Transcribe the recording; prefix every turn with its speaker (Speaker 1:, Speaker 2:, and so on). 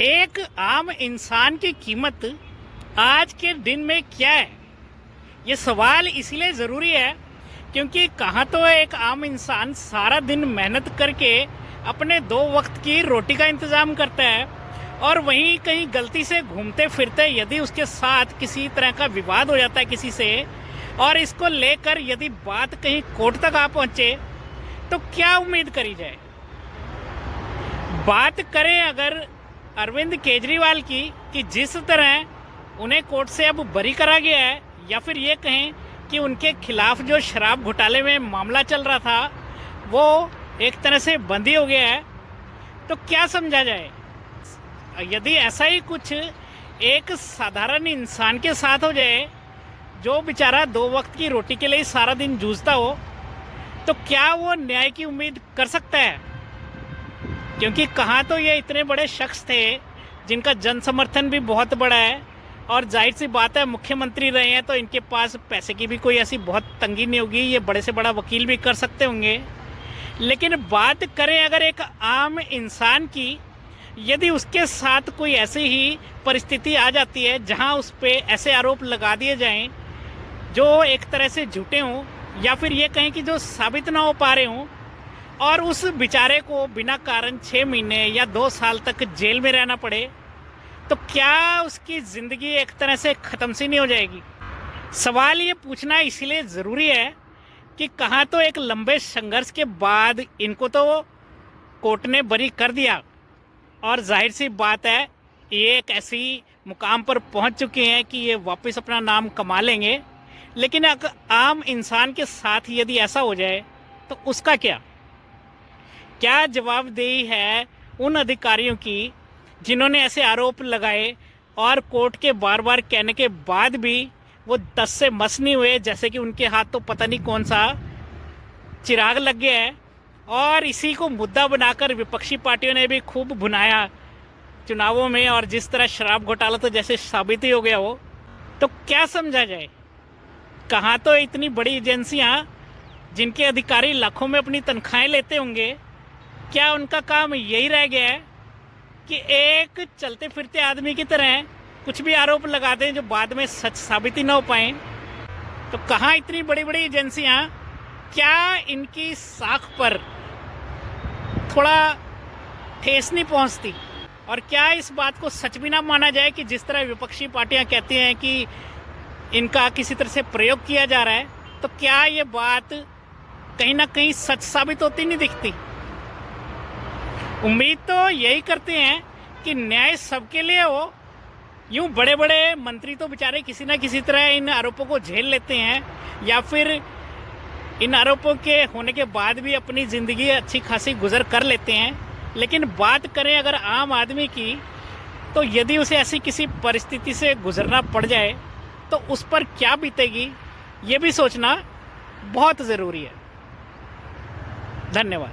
Speaker 1: एक आम इंसान की कीमत आज के दिन में क्या है? ये सवाल इसलिए ज़रूरी है क्योंकि कहाँ तो एक आम इंसान सारा दिन मेहनत करके अपने 2 वक्त की रोटी का इंतज़ाम करता है और वहीं कहीं गलती से घूमते फिरते यदि उसके साथ किसी तरह का विवाद हो जाता है किसी से और इसको लेकर यदि बात कहीं कोर्ट तक आ पहुँचे तो क्या उम्मीद करी जाए? बात करें अगर अरविंद केजरीवाल की कि जिस तरह उन्हें कोर्ट से अब बरी करा गया है, या फिर ये कहें कि उनके खिलाफ जो शराब घोटाले में मामला चल रहा था वो एक तरह से बंद ही हो गया है, तो क्या समझा जाए? यदि ऐसा ही कुछ एक साधारण इंसान के साथ हो जाए जो बेचारा 2 वक्त की रोटी के लिए सारा दिन जूझता हो, तो क्या वो न्याय की उम्मीद कर सकता है? क्योंकि कहाँ तो ये इतने बड़े शख्स थे जिनका जन समर्थन भी बहुत बड़ा है और जाहिर सी बात है मुख्यमंत्री रहे हैं तो इनके पास पैसे की भी कोई ऐसी बहुत तंगी नहीं होगी, ये बड़े से बड़ा वकील भी कर सकते होंगे। लेकिन बात करें अगर एक आम इंसान की, यदि उसके साथ कोई ऐसी ही परिस्थिति आ जाती है जहां उस पे ऐसे आरोप लगा दिए जाएं जो एक तरह से झूठे हों या फिर ये कहें कि जो साबित ना हो पा रहे हों, और उस बेचारे को बिना कारण 6 महीने या 2 साल तक जेल में रहना पड़े, तो क्या उसकी ज़िंदगी एक तरह से ख़त्म सी नहीं हो जाएगी? सवाल ये पूछना इसलिए ज़रूरी है कि कहाँ तो एक लंबे संघर्ष के बाद इनको तो कोर्ट ने बरी कर दिया और जाहिर सी बात है ये एक ऐसी मुकाम पर पहुंच चुके हैं कि ये वापस अपना नाम कमा लेंगे। लेकिन अगर आम इंसान के साथ यदि ऐसा हो जाए तो उसका क्या जवाबदेही है उन अधिकारियों की जिन्होंने ऐसे आरोप लगाए और कोर्ट के बार बार कहने के बाद भी वो 10 से मस नहीं हुए, जैसे कि उनके हाथ तो पता नहीं कौन सा चिराग लग गया है। और इसी को मुद्दा बनाकर विपक्षी पार्टियों ने भी खूब भुनाया चुनावों में, और जिस तरह शराब घोटाला तो जैसे साबित ही हो गया हो, तो क्या समझा जाए? कहाँ तो इतनी बड़ी एजेंसियाँ जिनके अधिकारी लाखों में अपनी तनख्वाहें लेते होंगे, क्या उनका काम यही रह गया है कि एक चलते फिरते आदमी की तरह कुछ भी आरोप लगा दें जो बाद में सच साबित ही ना हो पाए? तो कहाँ इतनी बड़ी बड़ी एजेंसियां, क्या इनकी साख पर थोड़ा ठेस नहीं पहुंचती? और क्या इस बात को सच भी ना माना जाए कि जिस तरह विपक्षी पार्टियां कहती हैं कि इनका किसी तरह से प्रयोग किया जा रहा है, तो क्या ये बात कहीं ना कहीं सच साबित होती नहीं दिखती? उम्मीद तो यही करते हैं कि न्याय सबके लिए हो। यूं बड़े बड़े मंत्री तो बेचारे किसी ना किसी तरह इन आरोपों को झेल लेते हैं या फिर इन आरोपों के होने के बाद भी अपनी ज़िंदगी अच्छी खासी गुजर कर लेते हैं। लेकिन बात करें अगर आम आदमी की, तो यदि उसे ऐसी किसी परिस्थिति से गुजरना पड़ जाए तो उस पर क्या बीतेगी, ये भी सोचना बहुत ज़रूरी है। धन्यवाद।